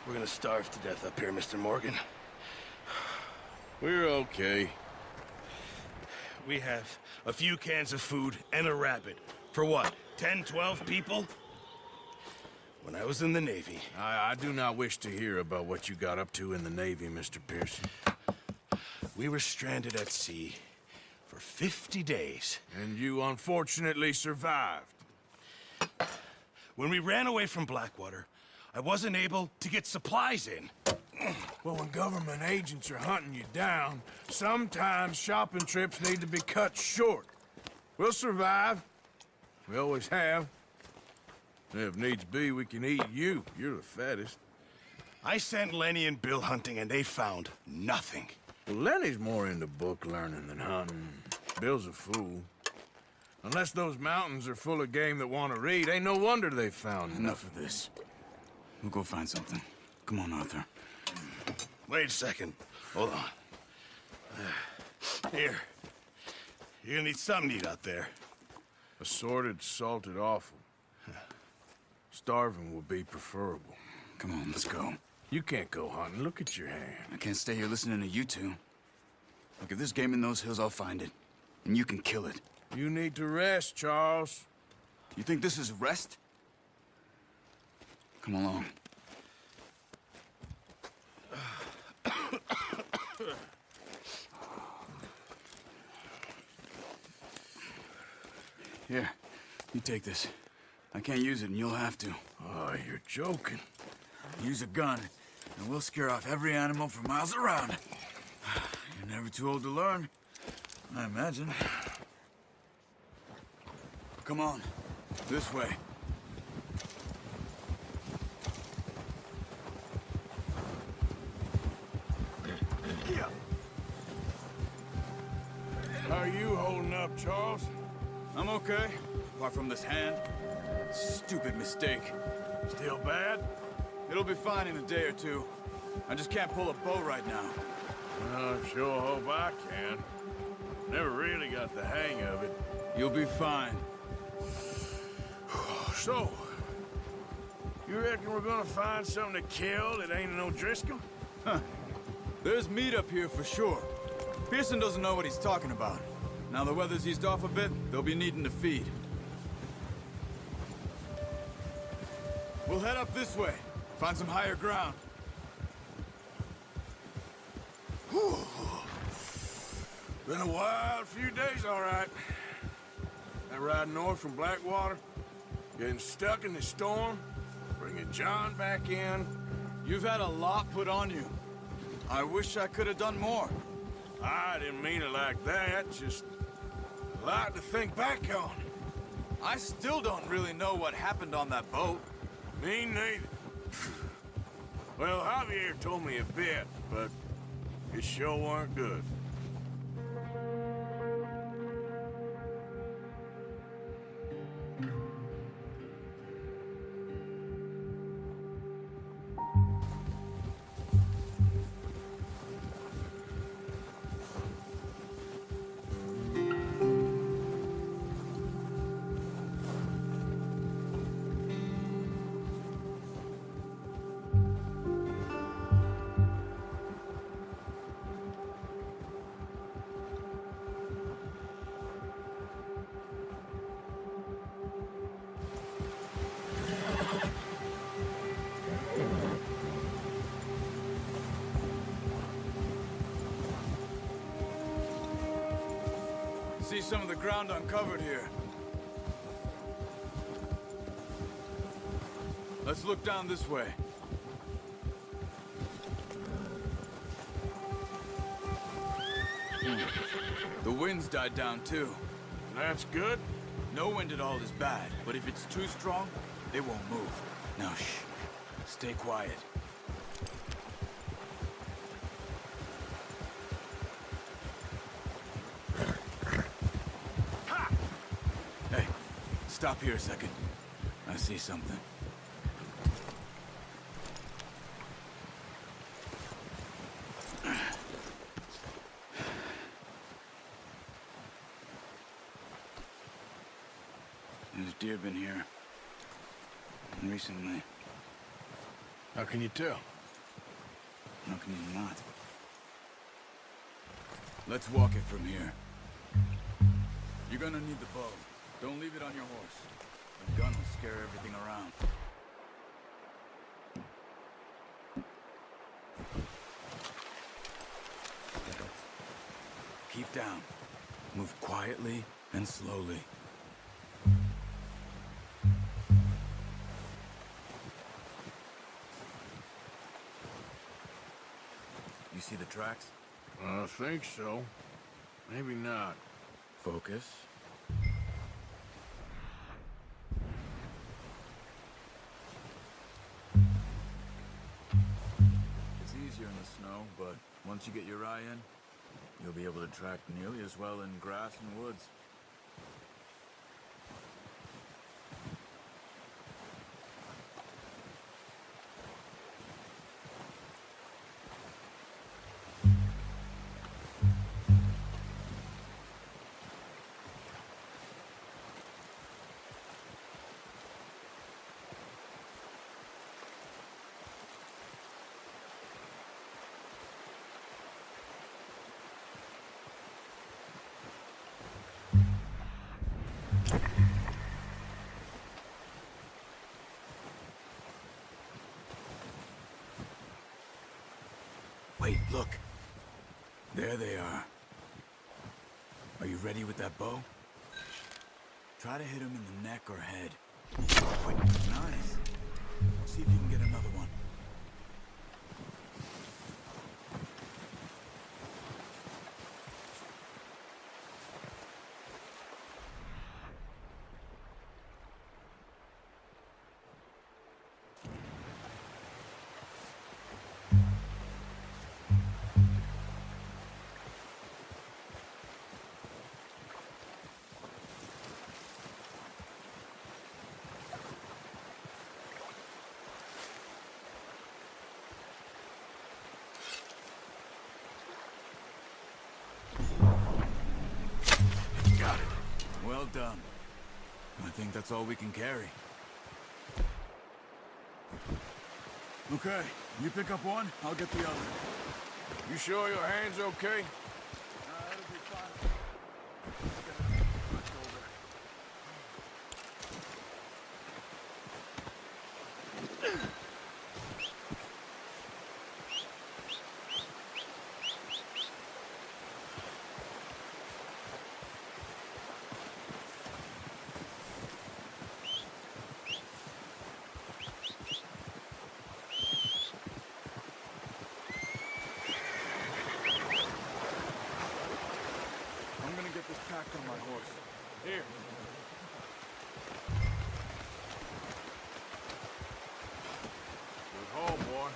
We're gonna starve to death up here, Mr. Morgan. We're okay. We have a few cans of food and a rabbit. For what, 10, 12 people? When I was in the Navy... I do not wish to hear about what you got up to in the Navy, Mr. Pearson. We were stranded at sea for 50 days. And you unfortunately survived. When we ran away from Blackwater, I wasn't able to get supplies in. Well, when government agents are hunting you down, sometimes shopping trips need to be cut short. We'll survive. We always have. And if needs be, we can eat you. You're the fattest. I sent Lenny and Bill hunting, and they found nothing. Well, Lenny's more into book learning than hunting. Bill's a fool. Unless those mountains are full of game that want to read, ain't no wonder they found Enough of this. We'll go find something. Come on, Arthur. Wait a second. Hold on. Here. You're gonna need something to eat out there. Assorted, salted offal. Starving would be preferable. Come on, let's go. You can't go hunting. Look at your hand. I can't stay here listening to you two. Look, if there's game in those hills, I'll find it. And you can kill it. You need to rest, Charles. You think this is rest? Come along. Here, you take this. I can't use it, and you'll have to. Oh, you're joking. Use a gun, and we'll scare off every animal for miles around. You're never too old to learn, I imagine. Come on, this way. How are you holding up, Charles? I'm okay, apart from this hand. Stupid mistake. Still bad? It'll be fine in a day or two. I just can't pull a bow right now. I sure hope I can. Never really got the hang of it. You'll be fine. So, you reckon we're gonna find something to kill that ain't no Driscoll? Huh. There's meat up here for sure. Pearson doesn't know what he's talking about. Now the weather's eased off a bit, they'll be needing to feed. We'll head up this way. Find some higher ground. Whew. Been a wild few days, all right. That ride north from Blackwater, getting stuck in the storm, bringing John back in. You've had a lot put on you. I wish I could have done more. I didn't mean it like that, just a lot to think back on. I still don't really know what happened on that boat. Me neither. Well, Javier told me a bit, but it sure weren't good. See some of the ground uncovered here. Let's look down this way. The wind's died down too. That's good. No wind at all is bad, but if it's too strong, it won't move. Now shh. Stay quiet. Hey, stop here a second. I see something. There's deer been here. recently. How can you tell? How can you not? Let's walk it from here. You're gonna need the bow. Don't leave it on your horse. The gun will scare everything around. Keep down. Move quietly and slowly. You see the tracks? I think so. Maybe not. Focus. It's easier in the snow, but once you get your eye in, you'll be able to track nearly as well in grass and woods. Wait, look. There they are. Are you ready with that bow? Try to hit him in the neck or head. Wait, nice. See if you can get another one. Well done. I think that's all we can carry. Okay, you pick up one, I'll get the other. You sure your hand's okay? It'll be fine. Packed on my horse. Here. Good haul, boy.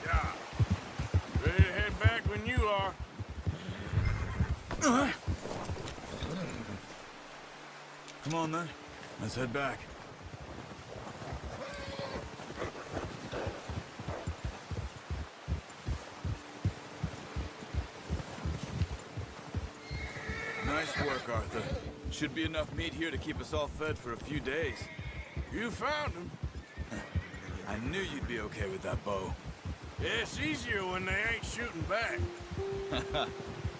Yeah. Ready to head back when you are. Come on, then. Let's head back. Nice work, Arthur. Should be enough meat here to keep us all fed for a few days. You found him. I knew you'd be okay with that bow. Yeah, it's easier when they ain't shooting back.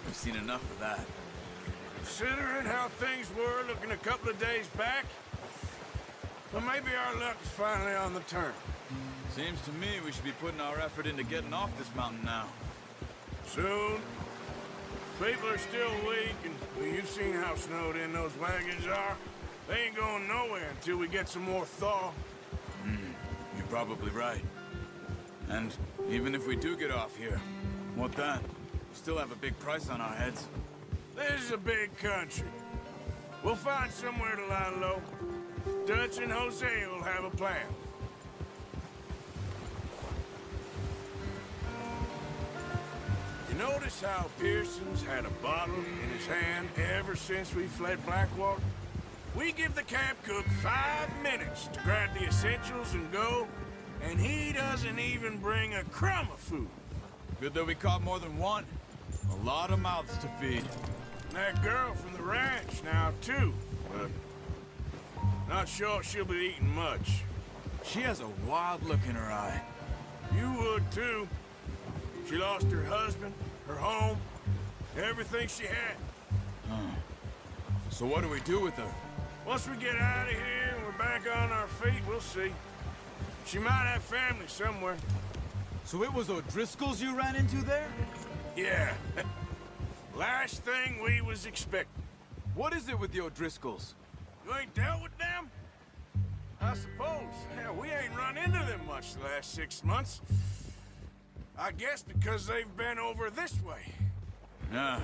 We've seen enough of that. Considering how things were looking a couple of days back, well, maybe our luck is finally on the turn. Seems to me we should be putting our effort into getting off this mountain now. Soon. People are still weak, and well, you've seen how snowed in those wagons are. They ain't going nowhere until we get some more thaw. You're probably right. And even if we do get off here, what then? We still have a big price on our heads. This is a big country. We'll find somewhere to lie low. Dutch and Jose will have a plan. You notice how Pearson's had a bottle in his hand ever since we fled Blackwater? We give the camp cook 5 minutes to grab the essentials and go, and he doesn't even bring a crumb of food. Good that we caught more than one. A lot of mouths to feed. And that girl from the ranch now, too. But not sure she'll be eating much. She has a wild look in her eye. You would, too. She lost her husband, her home, everything she had. So what do we do with her? Once we get out of here and we're back on our feet, we'll see. She might have family somewhere. So it was O'Driscoll's you ran into there? Yeah. Last thing we was expecting. What is it with the O'Driscolls? You ain't dealt with them? I suppose. Yeah, we ain't run into them much the last 6 months. I guess because they've been over this way. Yeah.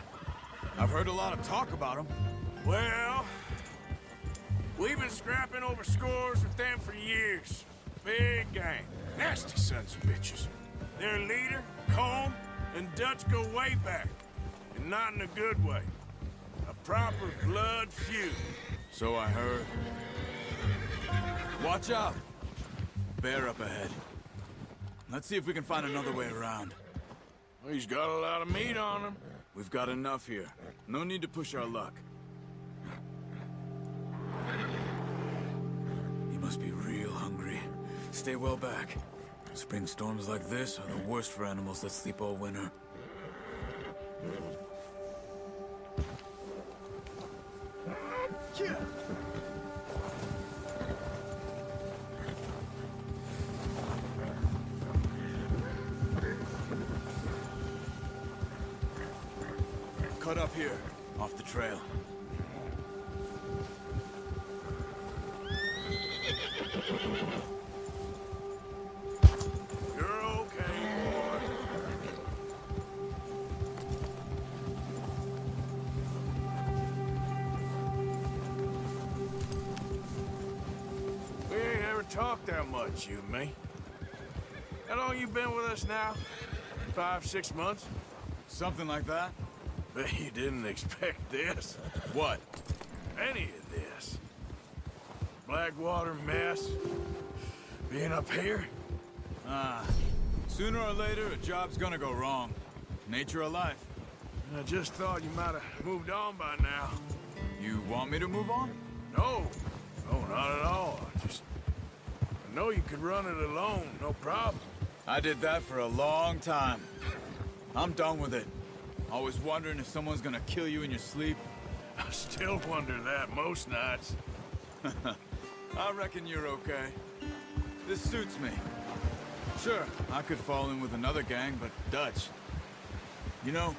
I've heard a lot of talk about them. Well, we've been scrapping over scores with them for years. Big gang. Nasty sons of bitches. Their leader, Colm, and Dutch go way back. And not in a good way. A proper blood feud. So I heard. Watch out! Bear up ahead. Let's see if we can find another way around. Well, he's got a lot of meat on him. We've got enough here. No need to push our luck. He must be real hungry. Stay well back. Spring storms like this are the worst for animals that sleep all winter. Cut up here, off the trail. You're okay, boy. We ain't ever talked that much, you and me. How long you been with us now? 5, 6 months? Something like that? Bet you didn't expect this. What? Any of this. Blackwater mess. Being up here. Sooner or later, a job's gonna go wrong. Nature of life. I just thought you might have moved on by now. You want me to move on? No. No, not at all. I know you could run it alone, no problem. I did that for a long time. I'm done with it. Always wondering if someone's gonna kill you in your sleep. I still wonder that most nights. I reckon you're okay. This suits me. Sure, I could fall in with another gang, but Dutch... You know,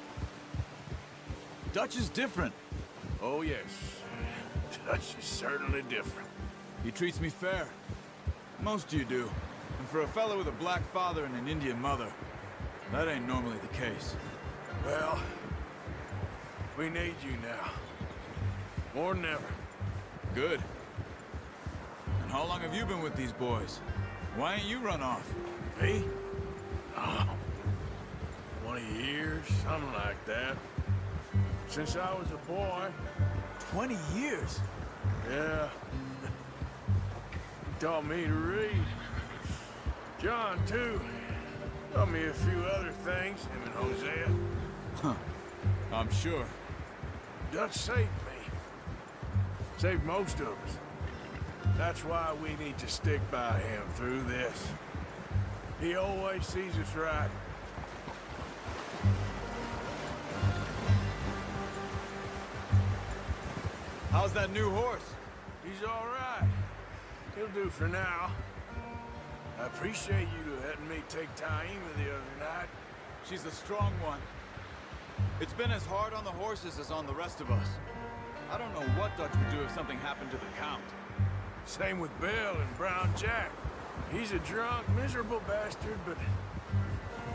Dutch is different. Oh, yes. Dutch is certainly different. He treats me fair. Most you do. And for a fellow with a black father and an Indian mother, that ain't normally the case. Well, we need you now. More than ever. Good. And how long have you been with these boys? Why ain't you run off? Me? Oh, 20 years, something like that. Since I was a boy. 20 years? Yeah. He taught me to read. John, too. Taught me a few other things, him and Hosea. Huh. I'm sure. Dutch saved me. Saved most of us. That's why we need to stick by him through this. He always sees us right. How's that new horse? He's all right. He'll do for now. I appreciate you letting me take Taima the other night. She's a strong one. It's been as hard on the horses as on the rest of us. I don't know what Dutch would do if something happened to the Count. Same with Bill and Brown Jack. He's a drunk, miserable bastard, but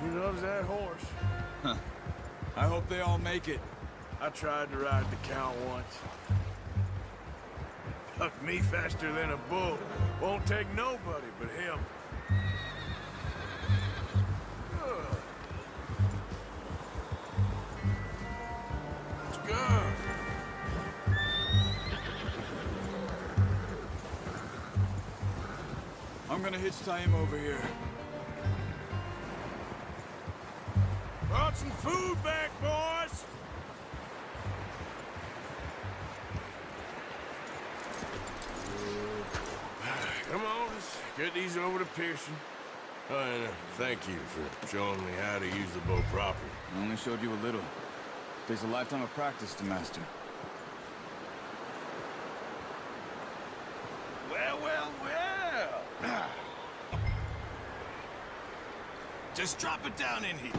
he loves that horse. Huh. I hope they all make it. I tried to ride the Count once. Took me faster than a bull. Won't take nobody but him. Good. That's good. I'm gonna hitch Taima over here. Brought some food back, boys. Get these over to Pearson. Oh, and thank you for showing me how to use the bow properly. I only showed you a little. Takes a lifetime of practice to master. Well, well, well. Just drop it down in here.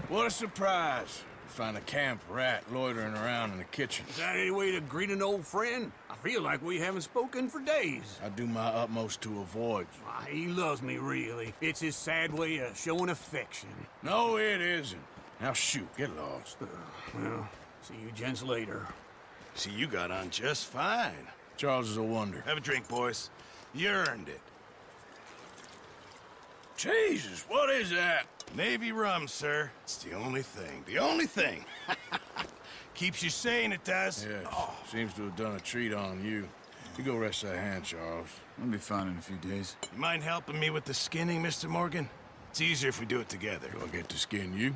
What a surprise. Find a camp rat loitering around in the kitchen. Is that any way to greet an old friend? I feel like we haven't spoken for days. I do my utmost to avoid you. Why, he loves me, really. It's his sad way of showing affection. No, it isn't. Now shoot, get lost. Well, see you gents later. See, you got on just fine. Charles is a wonder. Have a drink, boys. You earned it. Jesus, what is that? Navy rum, sir. It's the only thing. The only thing. Keeps you sane, it does. Yes, seems to have done a treat on you. You go rest that hand, Charles. I'll be fine in a few days. You mind helping me with the skinning, Mr. Morgan? It's easier if we do it together. Do I get to skin you?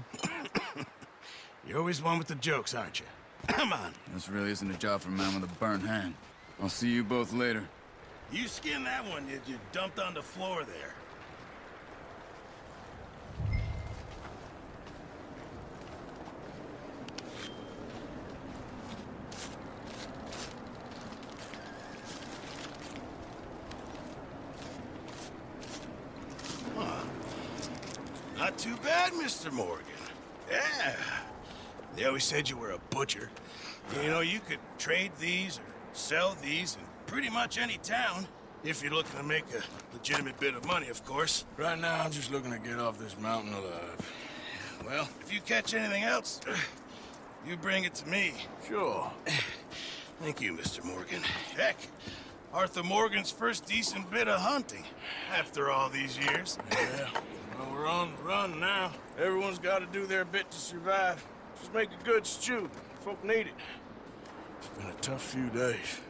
You're always one with the jokes, aren't you? Come on. This really isn't a job for a man with a burnt hand. I'll see you both later. You skin that one you dumped on the floor there. Not too bad, Mr. Morgan. Yeah. They always said you were a butcher. You know, you could trade these or sell these in pretty much any town. If you're looking to make a legitimate bit of money, of course. Right now, I'm just looking to get off this mountain alive. Well, if you catch anything else, you bring it to me. Sure. Thank you, Mr. Morgan. Heck, Arthur Morgan's first decent bit of hunting after all these years. Yeah. Well, we're on the run now. Everyone's got to do their bit to survive. Just make a good stew. Folk need it. It's been a tough few days.